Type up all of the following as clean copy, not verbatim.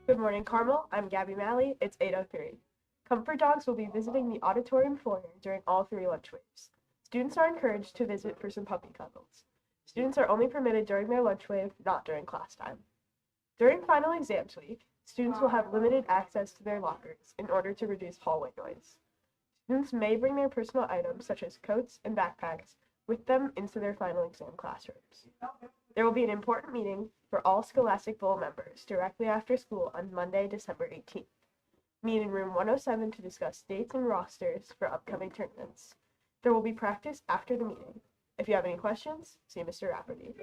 Good morning, Carmel. I'm Gabby Malley. It's 8:03. Comfort Dogs will be visiting the auditorium foyer during all three lunch waves. Students are encouraged to visit for some puppy cuddles. Students are only permitted during their lunch wave, not during class time. During final exams week, students will have limited access to their lockers in order to reduce hallway noise. Students may bring their personal items, such as coats and backpacks, with them into their final exam classrooms. There will be an important meeting for all Scholastic Bowl members directly after school on Monday, December 18th. Meet in room 107 to discuss dates and rosters for upcoming tournaments. There will be practice after the meeting. If you have any questions, see Mr. Rafferty.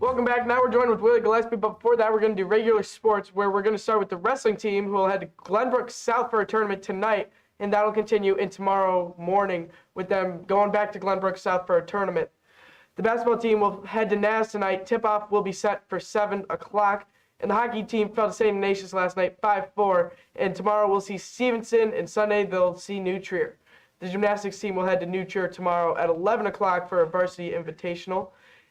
Welcome back. Now we're joined with Willie Gillespie, but before that we're going to do regular sports, where we're going to start with the wrestling team, who will head to Glenbrook South for a tournament tonight, and that'll continue in tomorrow morning with them going back to Glenbrook South for a tournament. The basketball team will head to Naz tonight. Tip-off will be set for 7 o'clock, and the hockey team fell to St. Ignatius last night 5-4, and tomorrow we'll see Stevenson, and Sunday they'll see New Trier. The gymnastics team will head to New Trier tomorrow at 11 o'clock for a varsity invitational.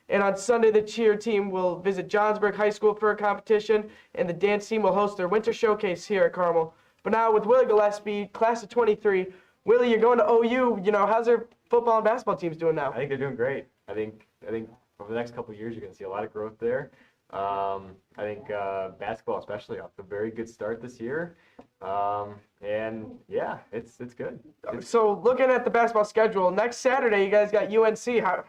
And on Sunday, the cheer team will visit Johnsburg High School for a competition, and the dance team will host their winter showcase here at Carmel. But now with Willie Gillespie, class of 23. Willie, you're going to OU. How's their football and basketball teams doing now? I think they're doing great. I think over the next couple of years, you're going to see a lot of growth there. I think basketball especially off to a very good start this year. And yeah, it's good. So looking at the basketball schedule, next Saturday you guys got UNC.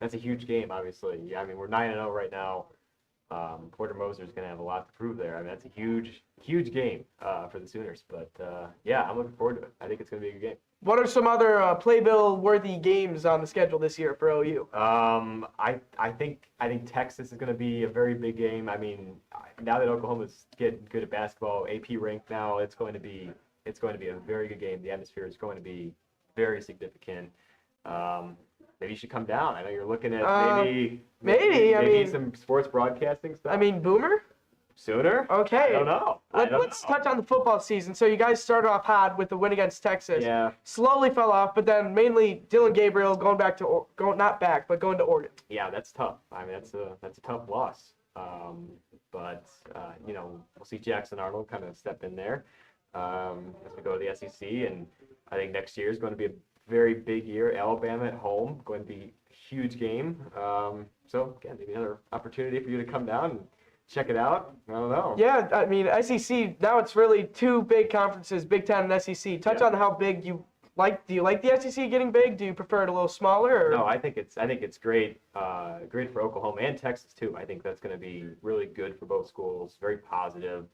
That's a huge game, obviously. Yeah, we're 9-0 right now. Porter Moser's going to have a lot to prove there. That's a huge game for the Sooners. But yeah, I'm looking forward to it. I think it's going to be a good game. What are some other playbill-worthy games on the schedule this year for OU? I think Texas is going to be a very big game. Now that Oklahoma's getting good at basketball, AP ranked now, it's going to be a very good game. The atmosphere is going to be very significant. Maybe you should come down. I know you're looking at maybe some sports broadcasting stuff. Boomer? Sooner? Okay. I don't know. Let's touch on the football season. So you guys started off hot with the win against Texas. Yeah. Slowly fell off, but then mainly Dylan Gabriel going to Oregon. Yeah, that's tough. That's a tough loss. But we'll see Jackson Arnold kind of step in there as we go to the SEC, and I think next year is going to be a very big year. Alabama at home, going to be a huge game. So again, maybe another opportunity for you to come down and check it out. I don't know. Yeah, SEC, now it's really two big conferences, Big Ten and SEC. Touch on how big you like. Do you like the SEC getting big? Do you prefer it a little smaller? Or? No, I think it's great. Great for Oklahoma and Texas too. I think that's going to be really good for both schools. Very positive.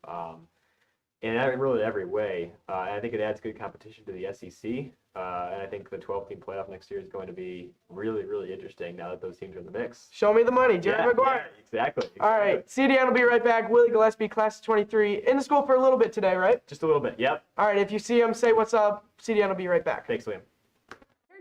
in really every way. And I think it adds good competition to the SEC. And I think the 12-team playoff next year is going to be really, really interesting now that those teams are in the mix. Show me the money, Jerry McGuire. Yeah, exactly. All right, CDN will be right back. Willie Gillespie, class of 23, in the school for a little bit today, right? Just a little bit, yep. All right, if you see him, say what's up. CDN will be right back. Thanks, Liam.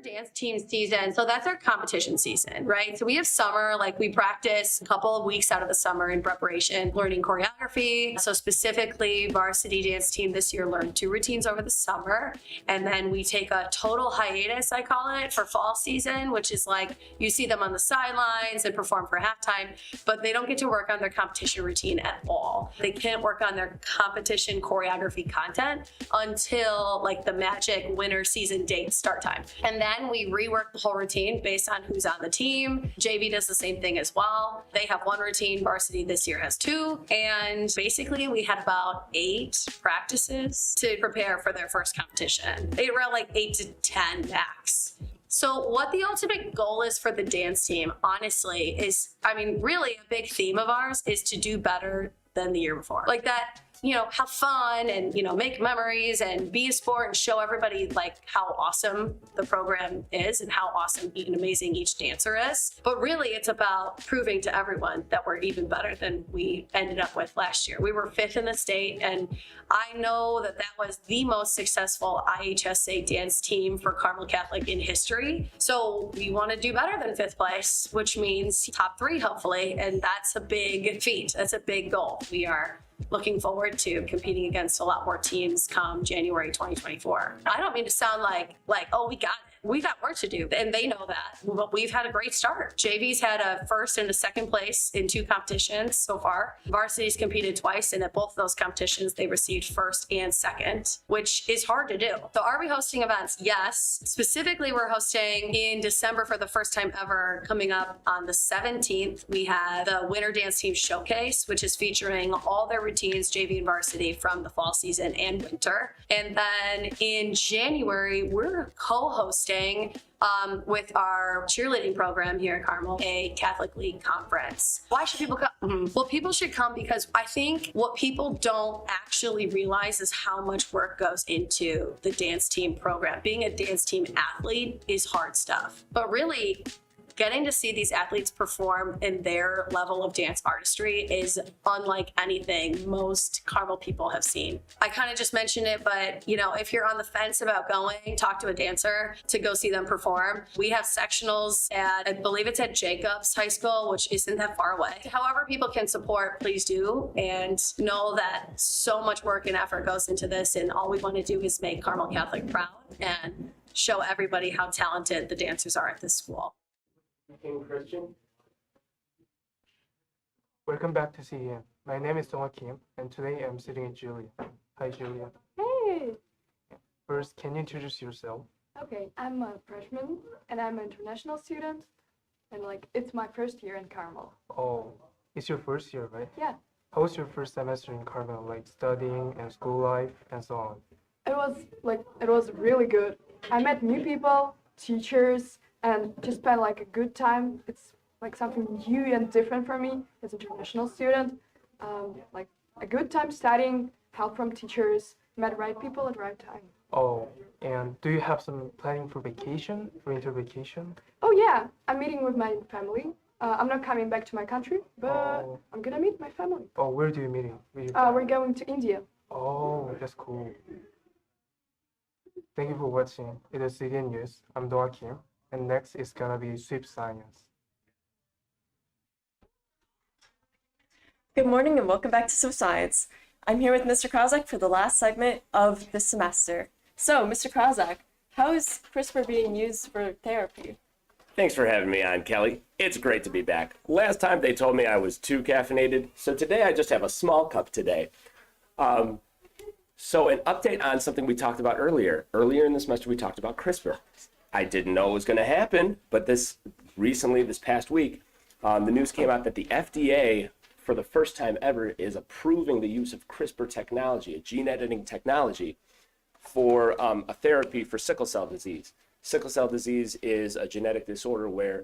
Dance team season, so that's our competition season, right? So we have summer, like we practice a couple of weeks out of the summer in preparation, learning choreography. So specifically, varsity dance team this year learned 2 routines over the summer, and then we take a total hiatus, I call it, for fall season, which is like you see them on the sidelines and perform for halftime, but they don't get to work on their competition routine at all. They can't work on their competition choreography content until like the magic winter season date start time, and then we rework the whole routine based on who's on the team. JV does the same thing as well. They have 1 routine, varsity this year has 2. And basically we had about 8 practices to prepare for their first competition. They were like 8 to 10 max. So what the ultimate goal is for the dance team, honestly, is, I mean, really a big theme of ours is to do better than the year before. Like that, you know, have fun and, you know, make memories and be a sport and show everybody like how awesome the program is and how awesome and amazing each dancer is. But really it's about proving to everyone that we're even better than we ended up with last year. We were 5th in the state, and I know that that was the most successful IHSA dance team for Carmel Catholic in history. So we want to do better than 5th place, which means top 3 hopefully, and that's a big feat. That's a big goal. We are looking forward to competing against a lot more teams come January 2024. I don't mean to sound like, oh, we got it. We got work to do, and they know that. But we've had a great start. JV's had a 1st and a 2nd place in 2 competitions so far. Varsity's competed twice, and at both of those competitions, they received 1st and 2nd, which is hard to do. So are we hosting events? Yes. Specifically, we're hosting in December for the first time ever. Coming up on the 17th, we have the Winter Dance Team Showcase, which is featuring all their routines, JV and varsity, from the fall season and winter. And then in January, we're co-hosting with our cheerleading program here at Carmel, a Catholic League conference. Why should people come? Well, people should come because I think what people don't actually realize is how much work goes into the dance team program. Being a dance team athlete is hard stuff, but really, getting to see these athletes perform in their level of dance artistry is unlike anything most Carmel people have seen. I kind of just mentioned it, but you know, if you're on the fence about going, talk to a dancer to go see them perform. We have sectionals at, I believe it's at Jacobs High School, which isn't that far away. However people can support, please do, and know that so much work and effort goes into this, and all we want to do is make Carmel Catholic proud and show everybody how talented the dancers are at this school. Christian. Welcome back to CDN. My name is Dong Kim, and today I'm sitting with Julia. Hi, Julia. Hey! First, can you introduce yourself? Okay, I'm a freshman and I'm an international student, and like it's my first year in Carmel. Oh, it's your first year, right? Yeah, How was your first semester in Carmel, like studying and school life and so on? it was really good. I met new people, teachers, and just spent like a good time. It's like something new and different for me as an international student. Like a good time studying, help from teachers, met right people at right time. Oh, and do you have some planning for vacation, for winter vacation? Oh yeah, I'm meeting with my family. I'm not coming back to my country, but Oh. I'm gonna meet my family. Oh, where do you meeting? We're going to India. Oh, that's cool. Thank you for watching. It is CDN News. I'm Doa Kim, and next is gonna be Sweep Science. Good morning and welcome back to Swift Science. I'm here with Mr. Krausak for the last segment of this semester. So, Mr. Krausak, how is CRISPR being used for therapy? Thanks for having me on, Kelly. It's great to be back. Last time they told me I was too caffeinated, so today I just have a small cup today. So an update on something we talked about earlier. Earlier in the semester, we talked about CRISPR. I didn't know it was going to happen, but this past week, the news came out that the FDA, for the first time ever, is approving the use of CRISPR technology, a gene editing technology, for a therapy for sickle cell disease. Sickle cell disease is a genetic disorder where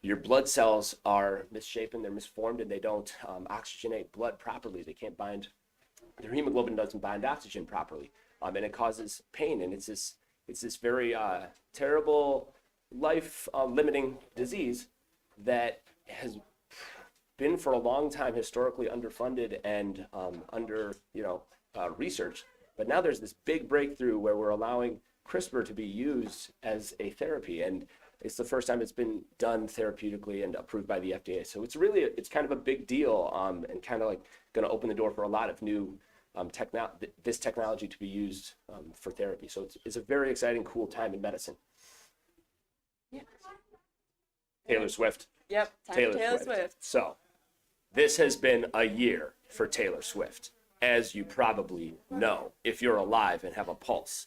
your blood cells are misshapen, they're misformed, and they don't oxygenate blood properly. They can't bind their hemoglobin doesn't bind oxygen properly, and it causes pain. And it's this very terrible, life-limiting disease that has been for a long time historically underfunded and under researched. But now there's this big breakthrough where we're allowing CRISPR to be used as a therapy, and it's the first time it's been done therapeutically and approved by the FDA. So it's kind of a big deal, and kind of like going to open the door for a lot of new this technology to be used for therapy. So it's a very exciting, cool time in medicine. Yeah. Taylor Swift. Yep, time for Taylor Swift. So this has been a year for Taylor Swift, as you probably know, if you're alive and have a pulse.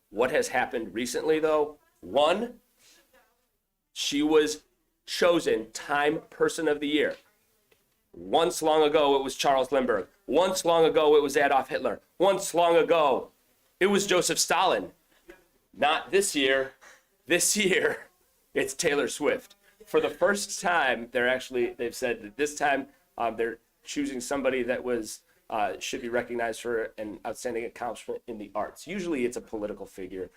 What has happened recently, though? One, she was chosen Time Person of the Year. Once long ago, it was Charles Lindbergh. Once long ago, it was Adolf Hitler. Once long ago, it was Joseph Stalin. Not this year. This year, it's Taylor Swift. For the first time, they've said that this time they're choosing somebody that should be recognized for an outstanding accomplishment in the arts. Usually it's a political figure.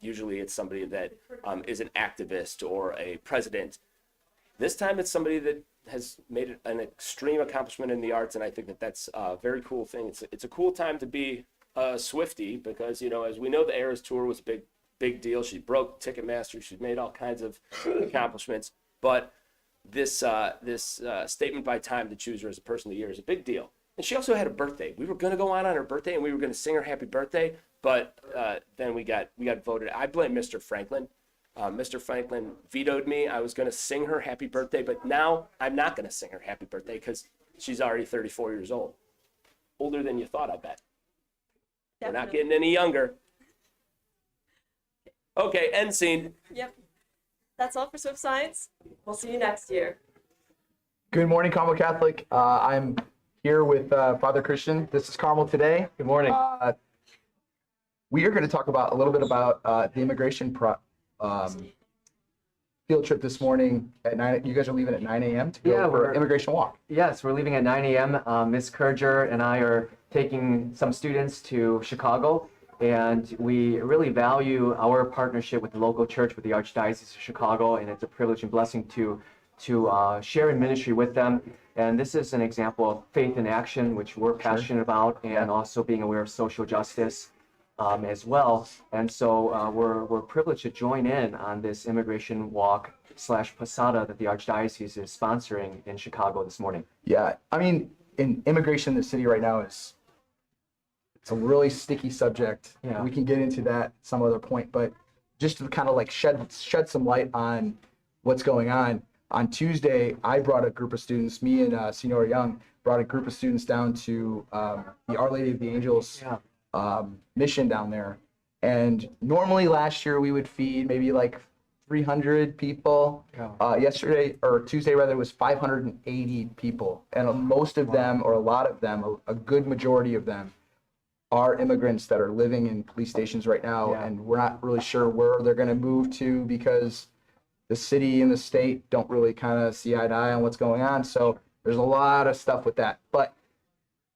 Usually it's somebody that is an activist or a president. This time it's somebody that has made an extreme accomplishment in the arts, and I think that that's a very cool thing. It's a cool time to be a Swiftie because, as we know, the Eras Tour was a big deal. She broke Ticketmaster. She's made all kinds of accomplishments. But this statement by Time to choose her as a person of the year is a big deal. And she also had a birthday. We were going to go on her birthday, and we were going to sing her happy birthday, but then we got voted. I blame Mr. Franklin. Mr. Franklin vetoed me. I was going to sing her happy birthday, but now I'm not going to sing her happy birthday because she's already 34 years old. Older than you thought, I bet. Definitely. We're not getting any younger. Okay, end scene. Yep. That's all for Swift Science. We'll see you next year. Good morning, Carmel Catholic. I'm here with Father Christian. This is Carmel today. Good morning. We are going to talk a little bit about the immigration field trip this morning at 9. You guys are leaving at 9 a.m. to go for an immigration walk. Yes, we're leaving at 9 a.m. Ms. Kurger and I are taking some students to Chicago, and we really value our partnership with the local church, with the Archdiocese of Chicago, and it's a privilege and blessing to share in ministry with them. And this is an example of faith in action, which we're passionate about, and also being aware of social justice as well. And so we're privileged to join in on this immigration walk / Posada that the Archdiocese is sponsoring in Chicago this morning. Yeah, I mean, in immigration in the city right now it's a really sticky subject. Yeah. We can get into that at some other point, but just to kind of like shed some light on what's going on. On Tuesday, I brought a group of students, me and Senora Young brought a group of students down to the Our Lady of the Angels mission down there. And normally last year we would feed maybe like 300 people. Yesterday, or Tuesday rather, was 580 people. And most of them, or a lot of them, a good majority of them, are immigrants that are living in police stations right now. Yeah. And we're not really sure where they're going to move to because the city and the state don't really kind of see eye to eye on what's going on. So there's a lot of stuff with that. But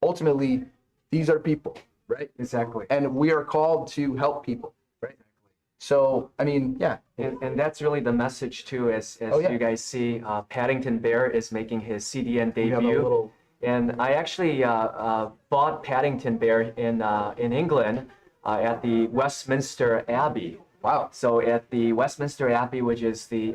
ultimately, these are people, right? Exactly. And we are called to help people, right? So, I mean, yeah. And that's really the message too, as you guys see, Paddington Bear is making his CDN debut. And I actually bought Paddington Bear in England at the Westminster Abbey. Wow. So at the Westminster Abbey, which is the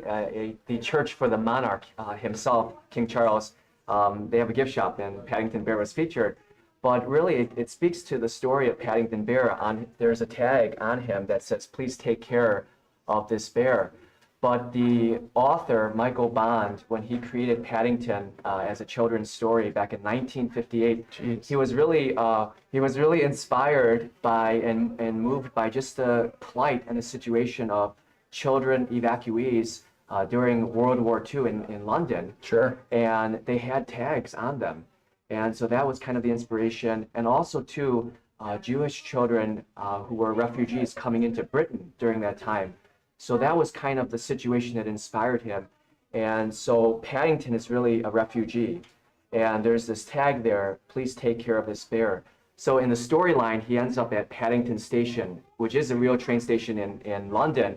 church for the monarch himself, King Charles, they have a gift shop, and Paddington Bear was featured. But really, it speaks to the story of Paddington Bear. There's a tag on him that says, "Please take care of this bear." But the author, Michael Bond, when he created Paddington as a children's story back in 1958, he was really inspired by and moved by just the plight and the situation of children evacuees during World War II in London. Sure. And they had tags on them. And so that was kind of the inspiration. And also, too, Jewish children who were refugees coming into Britain during that time. So that was kind of the situation that inspired him. And so Paddington is really a refugee. And there's this tag there, "Please take care of this bear." So in the storyline, he ends up at Paddington Station, which is a real train station in London.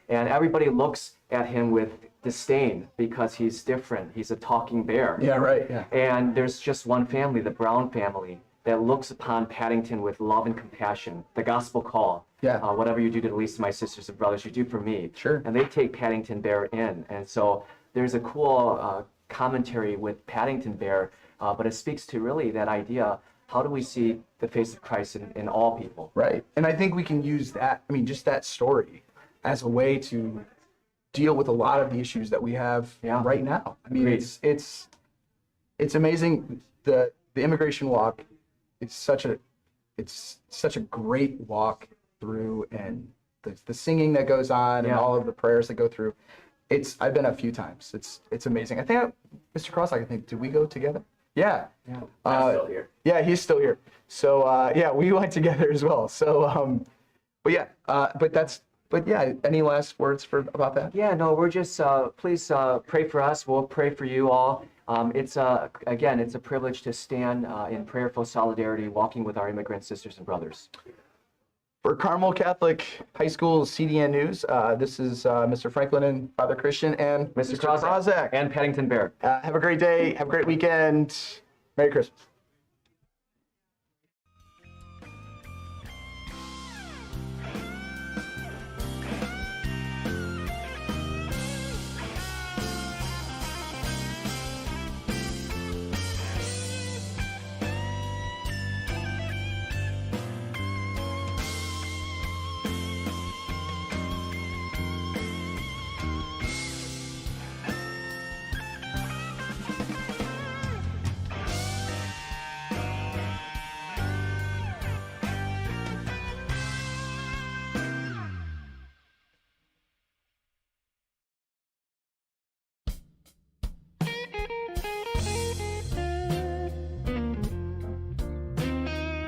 And everybody looks at him with disdain because he's different. He's a talking bear. Yeah, right. Yeah. And there's just one family, the Brown family, that looks upon Paddington with love and compassion, the gospel call. Yeah. Whatever you do to the least of my sisters and brothers, you do for me. Sure. And they take Paddington Bear in. And so there's a cool commentary with Paddington Bear, but it speaks to really that idea, how do we see the face of Christ in all people? Right. And I think we can use that, I mean, just that story as a way to deal with a lot of the issues that we have right now. I mean, Agreed. it's amazing. The immigration walk is such a great walk through, and the singing that goes on and all of the prayers that go through. I've been a few times. It's amazing. I think Mr. Crossack, did we go together? Yeah. Yeah. I'm still here. Yeah, he's still here. So yeah, we went together as well. So but yeah, any last words about that? Yeah, no, we're just, please pray for us. We'll pray for you all. It's a privilege to stand in prayerful solidarity, walking with our immigrant sisters and brothers. For Carmel Catholic High School CDN News, this is Mr. Franklin and Father Christian and Mr. Crossack and Paddington Bear. Have a great day. Have a great weekend. Merry Christmas.